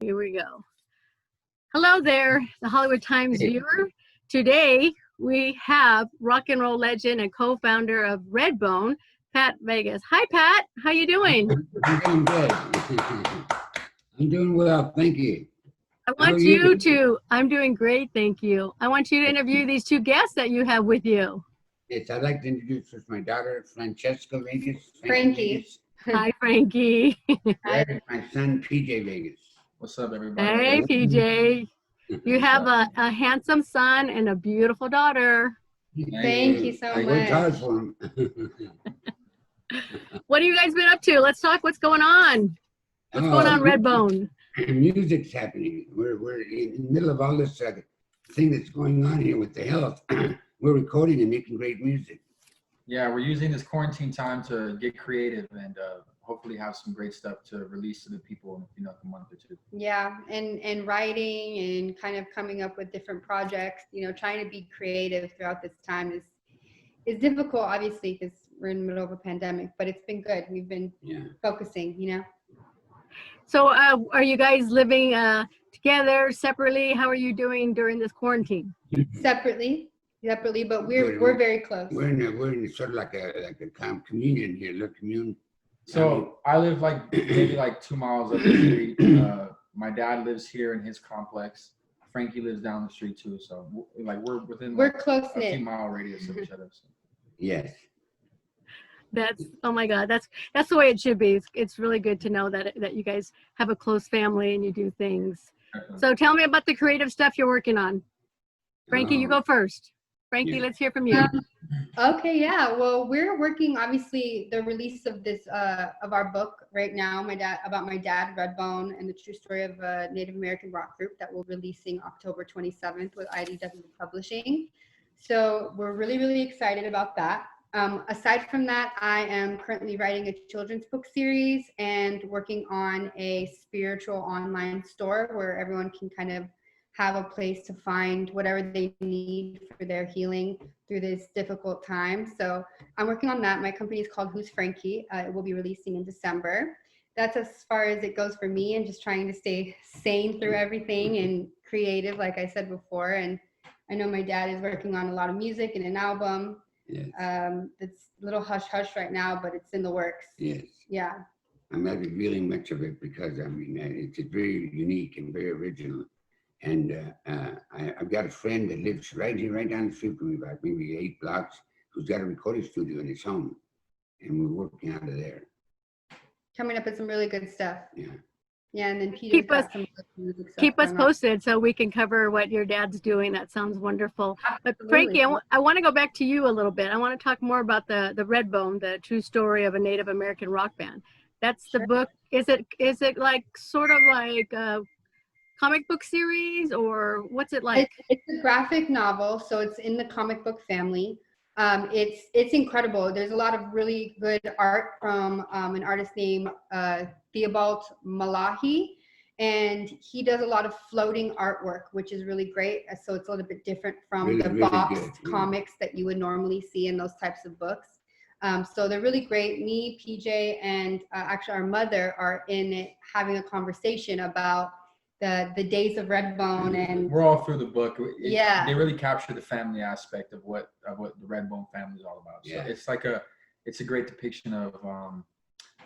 Here we go. Hello there, the Hollywood Times Hey. viewer. Today we have rock and roll legend and co-founder of Redbone, Pat Vegas. Hi, Pat. How you doing? I'm doing good. I'm doing well, thank you. I How want are you you? to. I'm doing great, thank you. I want you to interview these two guests that you have with you. Yes, I'd like to introduce first my daughter, Francesca Vegas. Frankie. Vegas. Hi, Frankie. Right, my son, PJ Vegas. What's up, everybody? Hey, PJ. You have a handsome son and a beautiful daughter. Thank you so I worked hard much. for him. What have you guys been up to? Let's talk. What's going on? What's going on, Redbone? Music's happening. We're in the middle of all this thing that's going on here with the health. We're recording and making great music. Yeah, we're using this quarantine time to get creative and hopefully have some great stuff to release to the people in a month or two. Yeah, and writing and kind of coming up with different projects. Trying to be creative throughout this time is difficult, obviously, because we're in the middle of a pandemic. But it's been good. We've been focusing. So are you guys living together, separately? How are you doing during this quarantine? Separately, but we're very close. We're in sort of like a communion here, little commune. So I live maybe 2 miles up the street. My dad lives here in his complex. Frankie lives down the street too. So we're within We're close a knit. few mile radius of each other. So. Yes. That's, oh my God, that's the way it should be. It's really good to know that you guys have a close family and you do things. So tell me about the creative stuff you're working on. Frankie, you go first. Frankie, let's hear from you. Okay, yeah. Well, we're working, obviously, the release of this of our book right now. About my dad, Redbone, and the true story of a Native American rock group that we're releasing October 27th with IDW Publishing. So we're really, really excited about that. Aside from that, I am currently writing a children's book series and working on a spiritual online store where everyone can kind of have a place to find whatever they need for their healing through this difficult time. So I'm working on that. My company is called Who's Frankie. It will be releasing in December. That's as far as it goes for me, and just trying to stay sane through everything and creative, like I said before. And I know my dad is working on a lot of music and an album. Yes. It's a little hush-hush right now, but it's in the works. Yes. Yeah. I'm not revealing much of it because, it's very unique and very original. And I've got a friend that lives right here, right down the street from me, about maybe 8 blocks, who's got a recording studio in his home. And we're working out of there. Coming up with some really good stuff. Yeah. Yeah, and then Peter's Keep got us- some good music stuff Keep us going on. posted so we can cover what your dad's doing. That sounds wonderful. But Absolutely. Frankie, I want to go back to you a little bit. I want to talk more about the Redbone, the true story of a Native American rock band. That's the book. Is it like sort of like a comic book series, or what's it like? It's a graphic novel, so it's in the comic book family. It's incredible. There's a lot of really good art from an artist named Theobald Malahi, and he does a lot of floating artwork, which is really great. So it's a little bit different from Really, the really boxed good, yeah. comics that you would normally see in those types of books. So they're really great. Me, PJ, and actually our mother are in it having a conversation about the days of Redbone, and We're all through the book. Yeah. They really capture the family aspect of what the Redbone family is all about. So Yeah. it's a great depiction of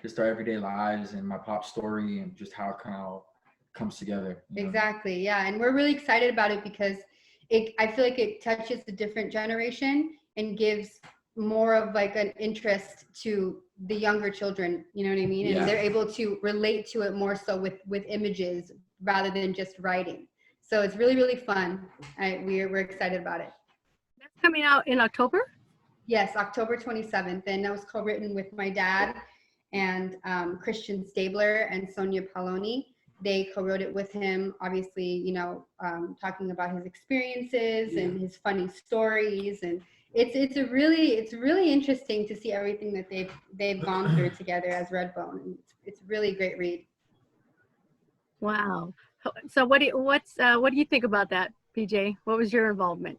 just our everyday lives and my pop's story and just how it kind of comes together. you know? Exactly. Yeah. And we're really excited about it because I feel like it touches a different generation and gives more of like an interest to the younger children. You know what I mean? Yeah. And they're able to relate to it more so with images rather than just writing. So it's really, really fun. We're excited about it. That's coming out in October? Yes, October 27th. And that was co-written with my dad and Christian Stabler and Sonia Paloni. They co-wrote it with him, obviously, talking about his experiences and his funny stories. And it's really interesting to see everything that they've gone through together as Redbone. And it's really a great read. Wow. So what do you think about that, PJ? What was your involvement?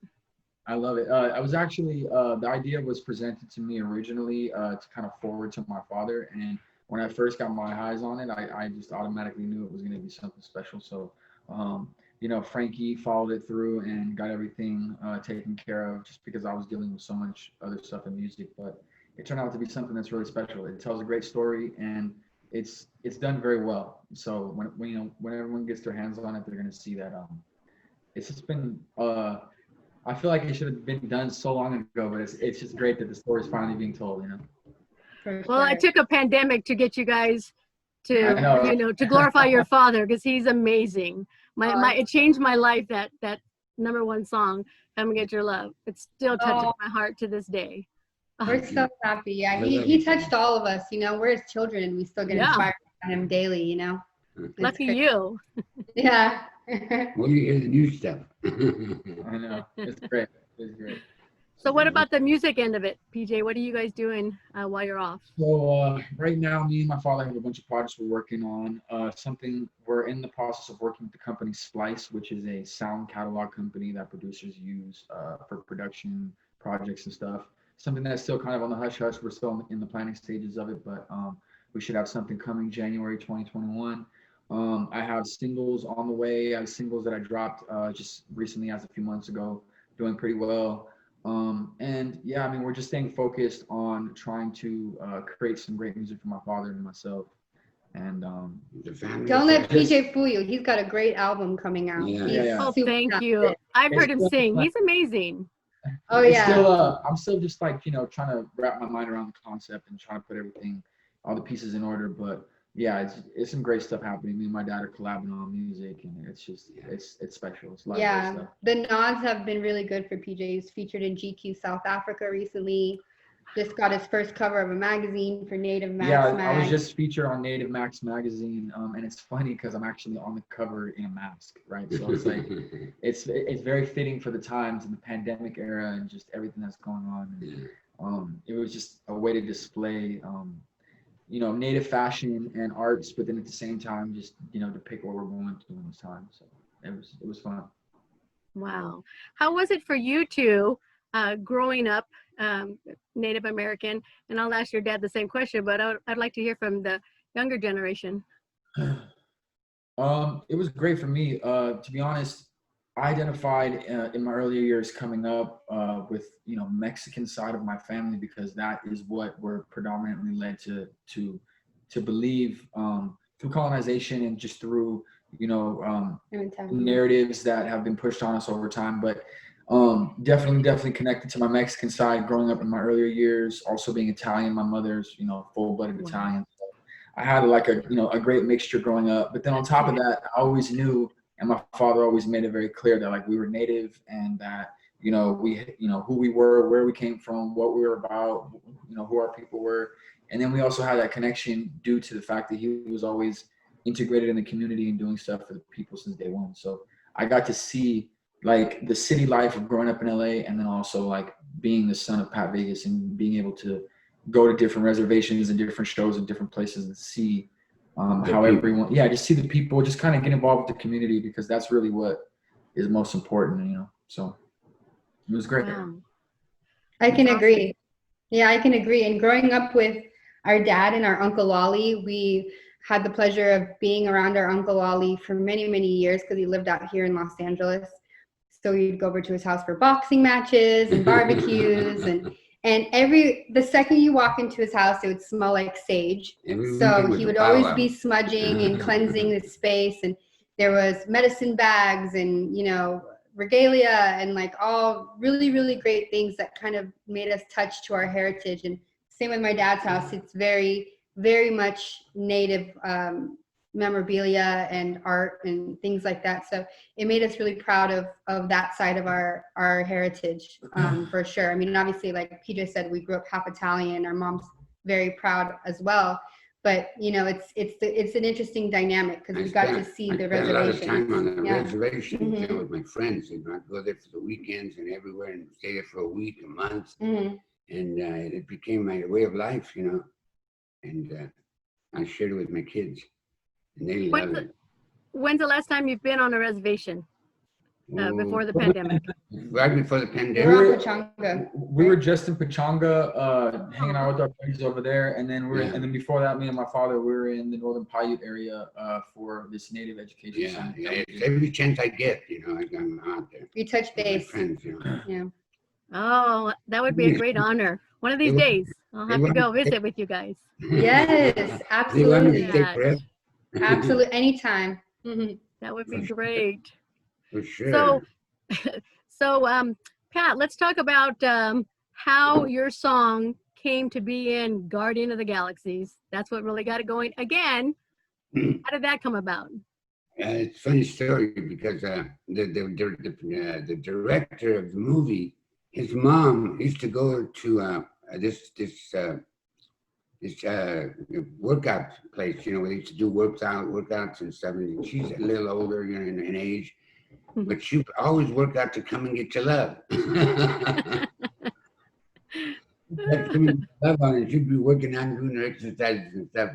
I love it. I was actually, the idea was presented to me originally to kind of forward to my father. And when I first got my eyes on it, I just automatically knew it was going to be something special. So, you know, Frankie followed it through and got everything taken care of, just because I was dealing with so much other stuff in music. But it turned out to be something that's really special. It tells a great story, and it's done very well. So when you know, when everyone gets their hands on it, they're going to see that it's just been I feel like it should have been done so long ago, but it's just great that the story is finally being told, you know. For Well, sure. it took a pandemic to get you guys to, I know, you right? know, to glorify your father, because he's amazing. It changed my life, that #1 song, "Come and Get Your Love." It still touches Oh, my heart to this day. we're so happy. Yeah, he touched all of us. You know, we're his children, and we still get Yeah. inspired by him daily. You know. It's Lucky great. you. Yeah. Well, you hear the new stuff. I know. It's great. It's great. So what about the music end of it, PJ? What are you guys doing while you're off? So right now, me and my father have a bunch of projects we're working on. Something we're in the process of working with the company Splice, which is a sound catalog company that producers use for production projects and stuff. Something that's still kind of on the hush hush. We're still in the planning stages of it, but we should have something coming January 2021. I have singles on the way. I have singles that I dropped just recently, as a few months ago, doing pretty well. And yeah, I mean, we're just staying focused on trying to create some great music for my father and myself. And Don't let PJ fool you. He's got a great album coming out. Yeah. He's Yeah. Oh, super thank talented. you. I've heard him It's sing. still- He's amazing. Oh it's yeah. still, I'm still just like, you know, trying to wrap my mind around the concept and trying to put everything, all the pieces in order. But yeah, it's some great stuff happening. Me and my dad are collabing on music, and it's just, it's special. It's a lot of Yeah, great stuff. the nods have been really good for PJ. He's featured in GQ South Africa recently. Just got his first cover of a magazine for Native Max Yeah, Mag. I was just featured on Native Max magazine, and it's funny because I'm actually on the cover in a mask, right? So it's like it's very fitting for the times in the pandemic era and just everything that's going on. And, it was just a way to display, you know, Native fashion and arts, but then at the same time, just, you know, depict what we're going through in this time. So it was fun. Wow. How was it for you two growing up Native American? And I'll ask your dad the same question, but I'd like to hear from the younger generation. It was great for me. To be honest, I identified in my earlier years coming up with, you know, Mexican side of my family, because that is what we're predominantly led to believe through colonization and just through, you know, narratives that have been pushed on us over time. But definitely connected to my Mexican side growing up in my earlier years. Also being Italian, my mother's, you know, full-blooded Italian. So I had like a, you know, a great mixture growing up. But then on top of that, I always knew, and my father always made it very clear, that like we were Native, and that, you know, we, you know, who we were, where we came from, what we were about, you know, who our people were. And then we also had that connection due to the fact that he was always integrated in the community and doing stuff for the people since day one. So I got to see like the city life of growing up in LA, and then also like being the son of Pat Vegas and being able to go to different reservations and different shows in different places and see how everyone, just see the people, just kind of get involved with the community, because that's really what is most important, you know. So it was great. Wow. I can agree. Yeah, I can agree. And growing up with our dad and our Uncle Ollie, we had the pleasure of being around our Uncle Ollie for many, many years, because he lived out here in Los Angeles. So we'd go over to his house for boxing matches and barbecues, and the second you walk into his house, it would smell like sage. So he would always be smudging and cleansing the space, and there was medicine bags and, you know, regalia and like all really, really great things that kind of made us touch to our heritage. And same with my dad's house. It's very, very much Native memorabilia and art and things like that. So it made us really proud of that side of our heritage, for sure. I mean, obviously, like PJ said, we grew up half Italian. Our mom's very proud as well. But you know, it's an interesting dynamic, because we got to see the reservation. I spent a lot of time on the reservation, you know, with my friends. I'd go there for the weekends and everywhere, and stay there for a week, a month, and it became my way of life, you know. And I shared it with my kids, and they love it. When's the last time you've been on a reservation? before the pandemic? Right before the We're pandemic. on Pachanga. We were just in Pachanga, hanging out with our buddies over there, and then and then before that, me and my father, we were in the Northern Paiute area for this Native education. Yeah, center. yeah. It's every chance I get, you know, I'm out there. We touch with my base. friends, you know. Yeah. Oh, that would be a great honor. One of these days, I'll have to go visit with you guys. Yes, They want me absolutely. to stay forever. Absolutely. Anytime. Mhm. That would be great. For sure. So, Pat, let's talk about how your song came to be in Guardian of the Galaxies. That's what really got it going again. How did that come about? It's a funny story because the director of the movie, his mom used to go to this workout place, you know, where they used to do workouts and stuff. And she's a little older, you know, in age, but she would always work out to come and get your love. Love on it. She'd be working out, doing her exercises and stuff,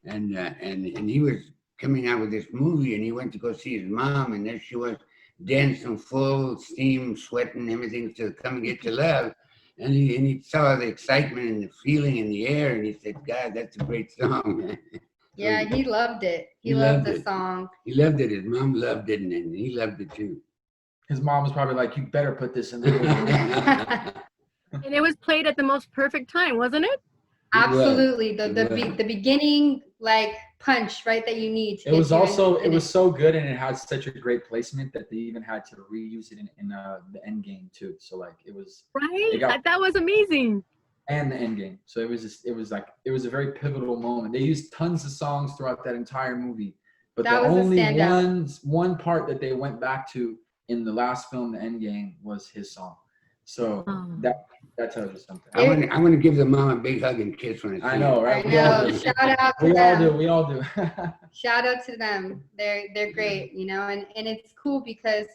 and he was coming out with this movie, and he went to go see his mom, and there she was, dancing full steam, sweating, everything to come and get your love. And he saw the excitement and the feeling in the air, and he said, God, that's a great song, man. Yeah, he loved it. He loved the song. He loved it. His mom loved it, and he loved it too. His mom was probably like, you better put this in there. And it was played at the most perfect time, wasn't it? Absolutely. The beginning, like, punch, right, that you need. It was also, it was so good, and it had such a great placement that they even had to reuse it in the end game too. So like it was right. That was amazing. And the end game. So it was a very pivotal moment. They used tons of songs throughout that entire movie, but the only one part that they went back to in the last film, the end game, was his song. So that tells you something. I want to give the mom a big hug and kiss when I see know, right? I know. Shout out to them. We all do. Shout out to them. They're great, you know, and it's cool because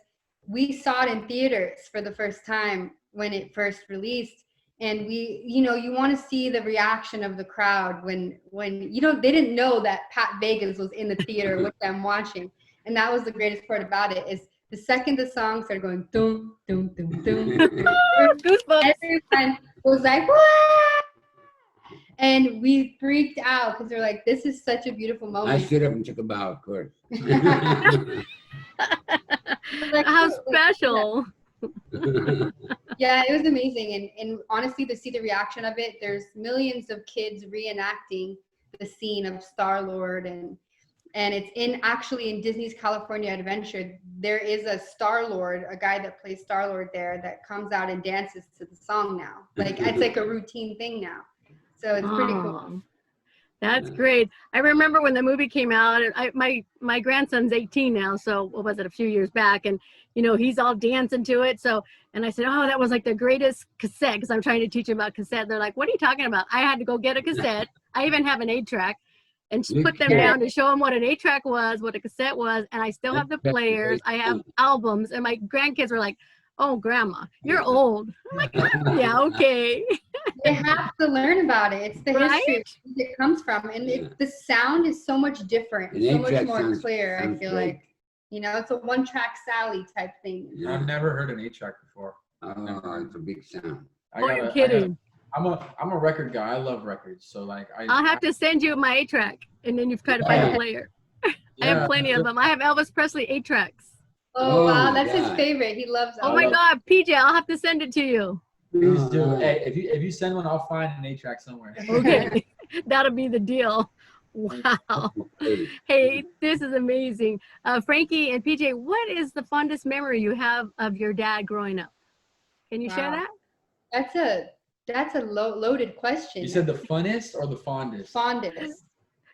we saw it in theaters for the first time when it first released. And we, you know, you want to see the reaction of the crowd when you know, they didn't know that Pat Vegas was in the theater with them watching. And that was the greatest part about it, is the second the song started going, dum, dum, dum, dum, everyone was like, what? And we freaked out because they're like, this is such a beautiful moment. I stood up and took a bow, of course. How special. Yeah, it was amazing. And honestly, to see the reaction of it, there's millions of kids reenacting the scene of Star-Lord, and it's actually in Disney's California Adventure. There is a Star-Lord, a guy that plays Star-Lord there, that comes out and dances to the song now. Like, it's like a routine thing now. So it's pretty cool. That's great. I remember when the movie came out, my grandson's 18 now, so what was it, a few years back, and you know, he's all dancing to it. So, and I said, oh, that was like the greatest cassette, because I'm trying to teach him about cassette. They're like, what are you talking about? I had to go get a cassette. I even have an 8-track. And put them down to show them what an 8-track was, what a cassette was, and I still have the players. I have albums, and my grandkids were like, "Oh, Grandma, you're old." I'm like, "Yeah, okay." They have to learn about it. It's the history it comes from, and the sound is so much different, so much more clear. I feel like, you know, it's a one-track Sally type thing. I've never heard an 8-track before. Oh, it's a big sound. You're kidding. I'm a record guy. I love records. So like I'll have to send you my 8-track, and then you've tried to find a player. I have plenty of them. I have Elvis Presley 8-tracks. Oh wow, that's his favorite. He loves. Oh my God, PJ, I'll have to send it to you. Please do. Hey, if you send one, I'll find an 8-track somewhere. Okay, that'll be the deal. Wow. Hey, this is amazing. Frankie and PJ, what is the fondest memory you have of your dad growing up? Can you share that? That's a loaded question. You said the funnest or the fondest? Fondest.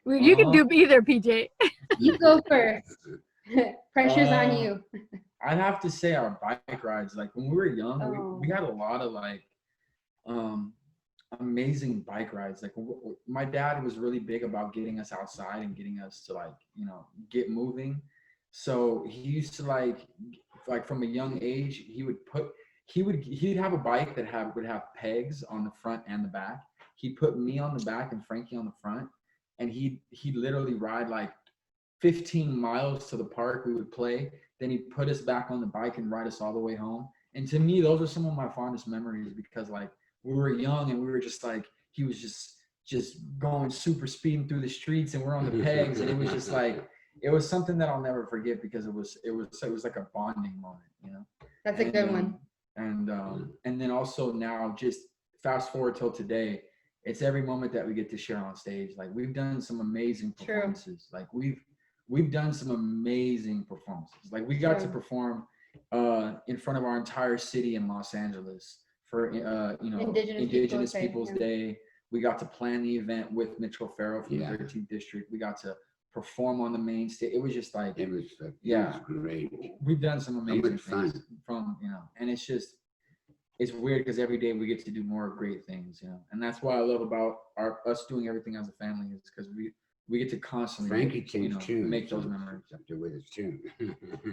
Well, you can do either, PJ. You go first. Pressure's on you. I'd have to say our bike rides. Like when we were young, we had a lot of like amazing bike rides. Like my dad was really big about getting us outside and getting us to like, you know, get moving. So he used to like from a young age, he'd have a bike that would have pegs on the front and the back. He'd put me on the back and Frankie on the front, and he'd literally ride like 15 miles to the park. We would play. Then he'd put us back on the bike and ride us all the way home. And to me, those are some of my fondest memories because like we were young and we were just like, he was just going super speeding through the streets and we're on the pegs. And it was just like, it was something that I'll never forget because it was like a bonding moment, you know? That's a good one. And then also now just fast forward till today, it's every moment that we get to share on stage. Like we've done some amazing performances. Like we've done some amazing performances. Like we got to perform in front of our entire city in Los Angeles for you know, Indigenous Peoples Day. We got to plan the event with Mitchell Farrell from the 13th District. We got to perform on the main stage. It was just like it was great. We've done some amazing things from, you know, and it's weird because every day we get to do more great things, you know, and that's what I love about us doing everything as a family is because we get to constantly Frankie changed too, make those memories. Up there with us too.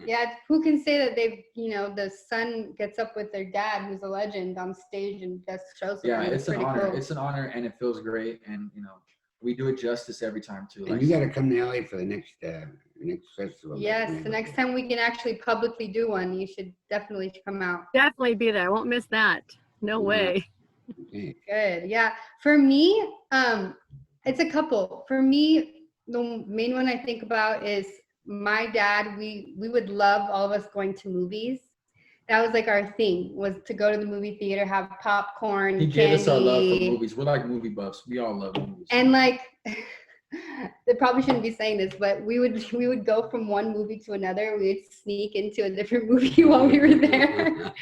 Yeah, who can say that they've, you know, the son gets up with their dad, who's a legend, on stage and just shows. Yeah, it's an honor. Cool. It's an honor, and it feels great, and you know, we do it justice every time too. And you got to come to LA for the next festival. Yes, the next time we can actually publicly do one, you should definitely come out. Definitely be there. I won't miss that. No way. Okay. Good. Yeah. For me, it's a couple. For me, the main one I think about is my dad. We would love all of us going to movies. That was like our thing, was to go to the movie theater, have popcorn, He gave us our love for movies. We're like movie buffs. We all love movies. And like, they probably shouldn't be saying this, but we would go from one movie to another. We'd sneak into a different movie while we were there.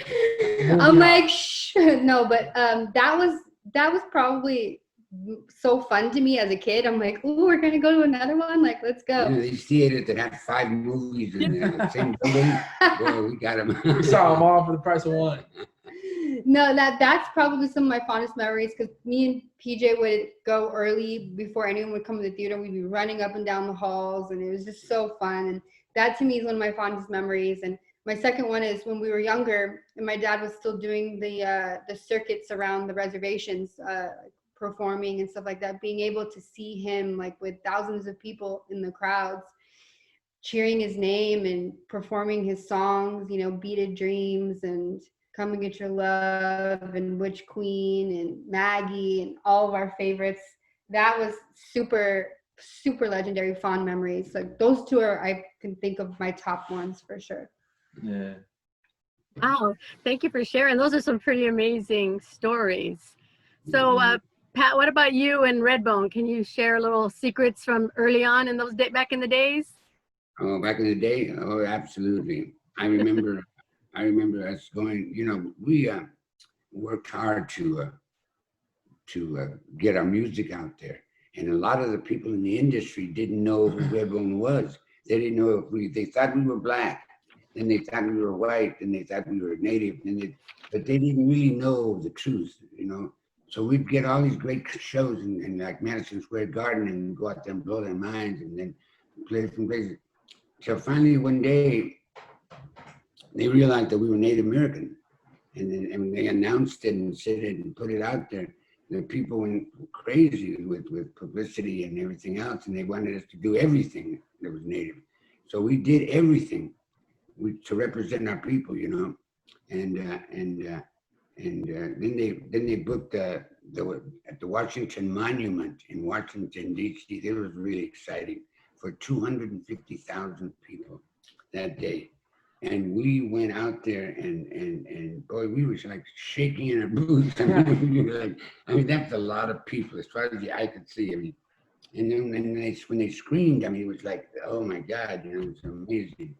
I'm like, shh. No, but that was probably so fun to me as a kid. I'm like, oh, we're gonna go to another one. Like, let's go. You know, these theaters that have 5 movies in the same building. Boy, we got them. We saw them all for the price of one. No, that's probably some of my fondest memories because me and PJ would go early before anyone would come to the theater. We'd be running up and down the halls, and it was just so fun. And that to me is one of my fondest memories. And my second one is when we were younger, and my dad was still doing the circuits around the reservations, performing and stuff like that. Being able to see him like with thousands of people in the crowds, cheering his name and performing his songs, you know, Beaded Dreams and Come and Get Your Love and Witch Queen and Maggie and all of our favorites. That was super, super legendary, fond memories. Like those two are, I can think of my top ones for sure. Yeah. Wow. Thank you for sharing. Those are some pretty amazing stories. So, Pat, what about you and Redbone? Can you share little secrets from early on in those back in the days? Oh, back in the day? Oh, absolutely. I remember us going, you know, we worked hard to get our music out there. And a lot of the people in the industry didn't know who Redbone was. They didn't know they thought we were black, then they thought we were white, then they thought we were native, but they didn't really know the truth, you know. So we'd get all these great shows in like Madison Square Garden and go out there and blow their minds and then play different places. So finally one day, they realized that we were Native American. And they announced it and said it and put it out there. The people went crazy with publicity and everything else. And they wanted us to do everything that was Native. So we did everything to represent our people, you know. And then they booked at the Washington Monument in Washington, D.C. It was really exciting for 250,000 people that day. And we went out there and boy, we was like shaking in our boots. I mean, that's a lot of people as far as the eye could see. I mean, and then when they screamed, I mean, it was like, oh my God, you know, it was amazing.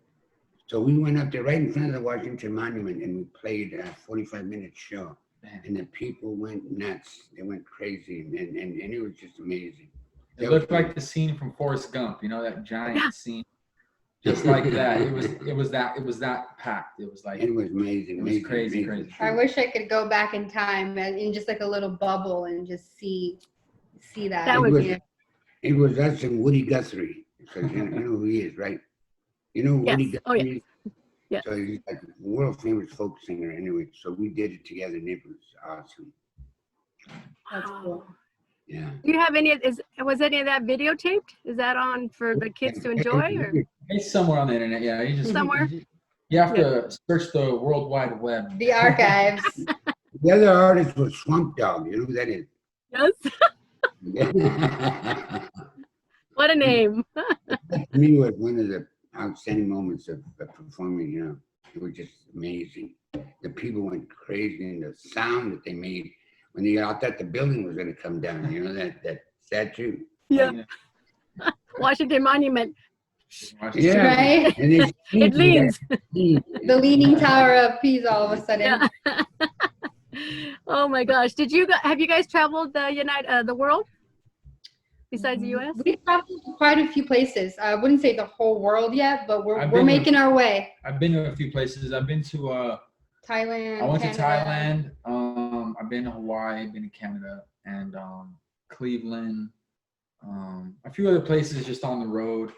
So we went up there right in front of the Washington Monument and we played a 45-minute show. And the people went nuts. They went crazy and it was just amazing. It looked like the scene from Forrest Gump, you know, that giant scene. Just like that. It was that packed. It was like, it was amazing. It was crazy. I wish I could go back in time and in just like a little bubble and just see that. It was us and Woody Guthrie, because you know who he is, right? You know Woody Guthrie? Oh, yes. Yeah. So he's like a world famous folk singer anyway. So we did it together and it was awesome. That's cool. Yeah. Do you have any, was any of that videotaped? Is that on for the kids to enjoy, or It's somewhere on the internet. Yeah, you just somewhere? You have to search the World Wide Web. The archives. The other artist was Swamp Dog. You know who that is? Yes. What a name. That to me was one of the outstanding moments of performing. You know, it was just amazing. The people went crazy, and the sound that they made when they thought that the building was going to come down. You know, that statue. Yeah. Washington Monument. Yeah. Right? And they It leans. The Leaning Tower of Pisa all of a sudden. Yeah. Oh my gosh. Have you guys traveled the world besides the US? We've traveled to quite a few places. I wouldn't say the whole world yet, but I've we're been making our way. I've been to a few places. I've been to Thailand. I went Canada. to Thailand. I've been to Hawaii, been to Canada, and Cleveland. A few other places just on the road,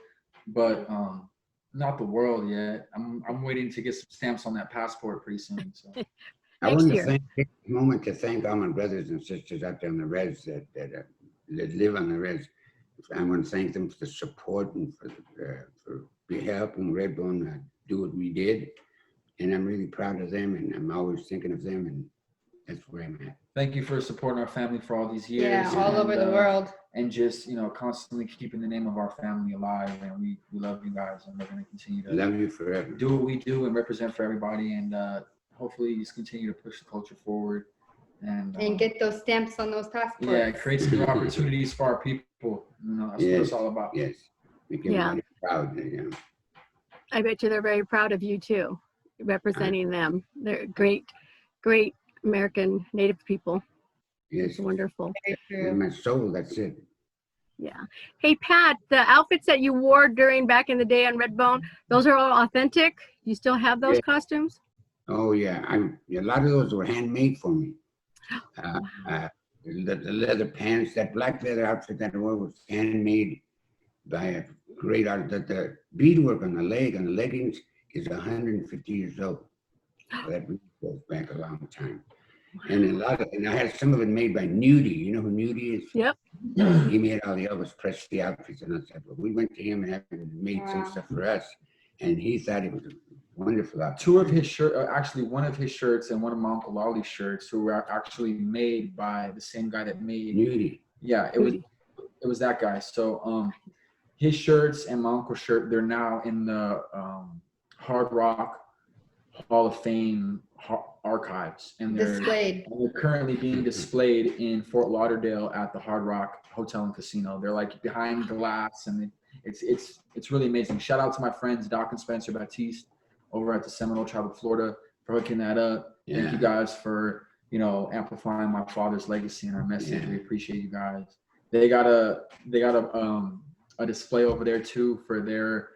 but not the world yet. I'm waiting to get some stamps on that passport pretty soon. So. I Next want year. to take a moment to thank all my brothers and sisters out there on the res that live on the res. I want to thank them for the support and for helping Redbone do what we did. And I'm really proud of them, and I'm always thinking of them, and that's where I'm at. Thank you for supporting our family for all these years. Yeah, all over the world. And just, constantly keeping the name of our family alive. And we love you guys, and we're going to continue to Love you forever. do what we do and represent for everybody. And hopefully just continue to push the culture forward. And Get those stamps on those passports. yeah, create some opportunities for our people. That's what it's all about. Yes. Make Yeah. everybody proud. You know. I bet you they're very proud of you too, representing them. They're great American Native people. Yes. It's wonderful. Very In true. my soul, that's it. Yeah. Hey, Pat, the outfits that you wore back in the day on Redbone, those are all authentic? You still have those Yeah. costumes? Oh yeah, a lot of those were handmade for me. The leather pants, that black leather outfit that I wore was handmade by a great artist. The beadwork on the leggings is 150 years old. So that really goes back a long time. And I had some of it made by Nudie. You know who Nudie is? Yep. He made all the Elvis Presley outfits, and I said, well, we went to him and made some Wow. stuff for us, and he thought it was a wonderful outfit. Two of his shirts, actually one of his shirts and one of my Uncle Ollie's shirts, who were actually made by the same guy that made. Nudie. Yeah, it was that guy. So his shirts and my uncle's shirt, they're now in the Hard Rock Hall of Fame archives, and they're currently being displayed in Fort Lauderdale at the Hard Rock Hotel and Casino. They're like behind glass, and it's really amazing. Shout out to my friends Doc and Spencer Baptiste over at the Seminole Tribe of Florida for hooking that up. Yeah. Thank you guys for amplifying my father's legacy and our message. Yeah. We appreciate you guys. They got a display over there too for their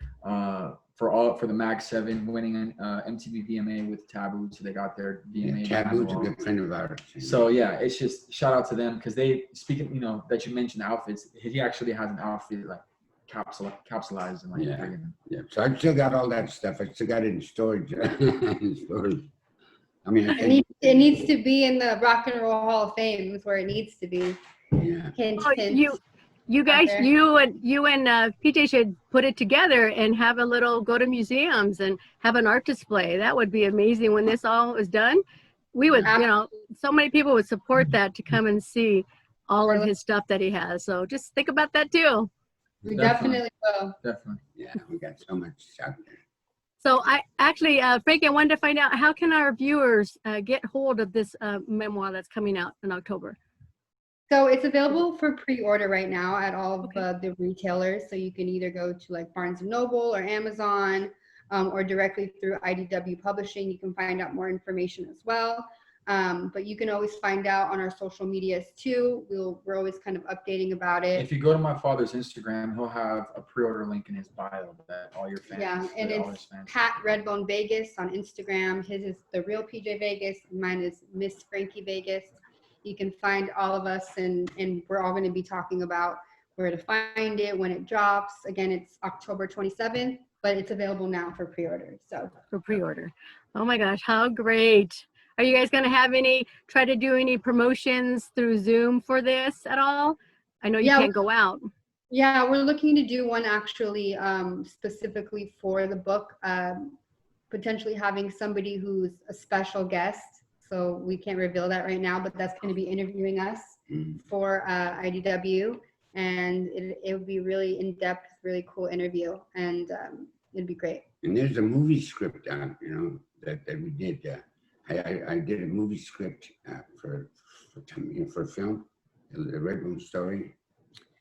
for the Mag 7 winning an MTV VMA with Taboo. So they got their VMA. Yeah, Taboo's a good friend of ours. So yeah, it's just shout out to them because they speaking, that you mentioned the outfits. He actually has an outfit like capsulized and like friggin'. Yeah, so I still got all that stuff. I still got it in storage. I mean, It needs to be in the Rock and Roll Hall of Fame. Is where it needs to be. yeah. Hint, Oh, hint. you guys, there. you and PJ should put it together and have a little go to museums and have an art display. That would be amazing when this all is done. We would, so many people would support that to come and see all of his stuff that he has. So just think about that too. We definitely will. Definitely. Yeah, we got so much out there. So I actually, Frankie, I wanted to find out how can our viewers get hold of this memoir that's coming out in October? So it's available for pre-order right now at all of the retailers. So you can either go to like Barnes & Noble or Amazon or directly through IDW Publishing. You can find out more information as well. But you can always find out on our social medias too. We're always kind of updating about it. If you go to my father's Instagram, he'll have a pre-order link in his bio that all your fans. Yeah, and it's Pat Redbone Vegas on Instagram. His is The Real PJ Vegas. Mine is Miss Frankie Vegas. You can find all of us, and we're all going to be talking about where to find it, when it drops. Again, it's October 27th, but it's available now for pre-order. So For pre-order. Oh my gosh, how great. Are you guys going to have try to do any promotions through Zoom for this at all? I know you Yeah. can't go out. Yeah, we're looking to do one actually specifically for the book, potentially having somebody who's a special guest. So we can't reveal that right now, but that's going to be interviewing us for IDW. And it would be really in-depth, really cool interview. And it'd be great. And there's a movie script out, you know, that we did. I did a movie script for a film, the Redbone story.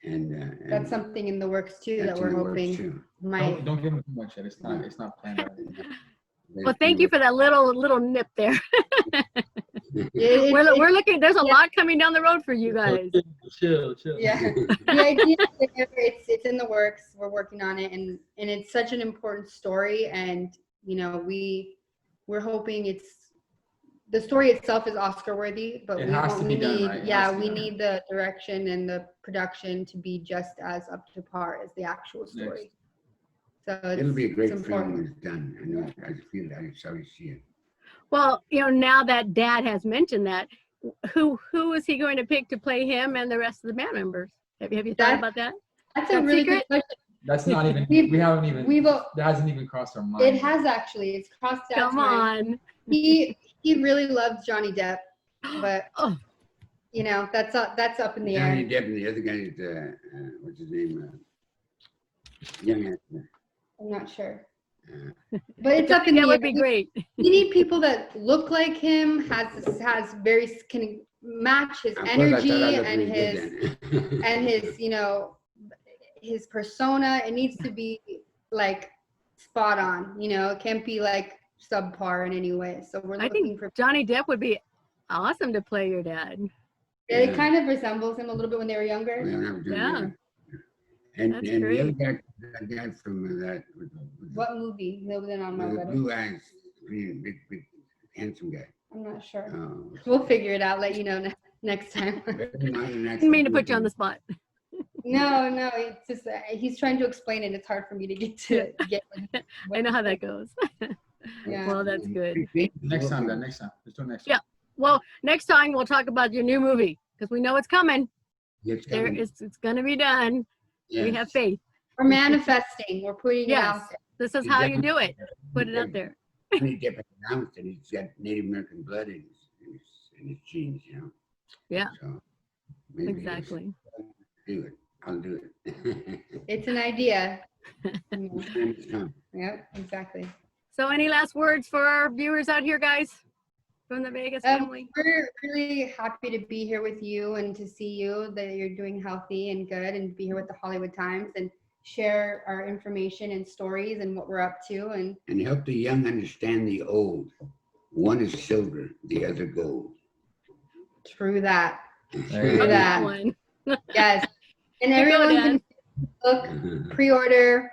And That's something in the works too that we're hoping might. Don't give them too much yet. It's not planned out. Well, thank you for that little nip there. It- We're looking. There's a lot coming down the road for you guys. Chill. Yeah, the idea it's in the works. We're working on it, and it's such an important story. And you know, we're hoping the story itself is Oscar worthy, but It has to be done right. It has to be we done need the direction and the production to be just as up to par as the actual story. So It'll be a great film important. when it's done. I know. I feel that. I'm sorry to see it. Well, you know, now that Dad has mentioned that, who is he going to pick to play him and the rest of the band members? Have you thought about that? That's a Top really secret? good question. That's not even. We've- We haven't even. We've- That hasn't even crossed our mind. It has actually. It's crossed Dad's Come mind. on. He really loves Johnny Depp, but Oh, you know that's up in the air. Johnny Depp and the other guy is what's his name? Young actor. I'm not sure, Uh, but it's up in the that air. would be great. You need people that look like him, can match his of course, I energy thought I looked and really his good then. and his his persona. It needs to be like spot on. You know, it can't be like subpar in any way. So we're I looking think for. Johnny Depp would be awesome to play your dad. It kind of resembles him a little bit when they were younger. When I was doing Yeah. that. And That's the other great. guy, that guy from that with What movie? He was in on my the wedding. blue eyes, big, handsome guy. I'm not sure. Oh, We'll figure it out. Let you know next time. Didn't mean to put you on the spot. No, it's just he's trying to explain it. It's hard for me to get. I know how that goes. Yeah. Well, that's good. Next time. Let's do it next Yeah. time. Well, next time we'll talk about your new movie because we know it's coming. It's It's going to be done. We have faith. We're manifesting. We're putting it out Yes. there. This is how you do it. Put it out there. Johnny Depp announced that he's got Native American blood in his genes, you know. Yeah. So maybe Exactly. do it. I'll do it. It's an idea. Time has come. Yep, exactly. So any last words for our viewers out here, guys, from the Vegas family? We're really happy to be here with you and to see you, that you're doing healthy and good, and be here with the Hollywood Times and share our information and stories and what we're up to. And help the young understand the old. One is silver, the other gold. True that. There you True go. that. One. Yes. And Here you go, everyone Dad. can look, pre-order,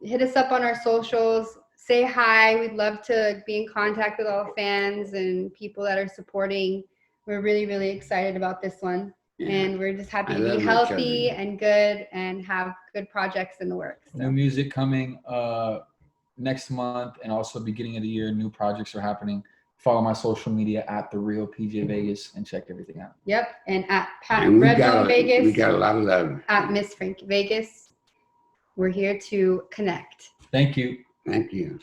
hit us up on our socials, say hi. We'd love to be in contact with all fans and people that are supporting. We're really, really excited about this one. Yeah. And we're just happy I to love be my healthy children. and good and have good projects in the works. New music coming next month, and also beginning of the year, new projects are happening. Follow my social media at The Real PJ Vegas and check everything out. Yep. And at Pat And we Redbone got Vegas, a lot of love. at Miss Frankie Vegas, we're here to connect. Thank you. Thank you.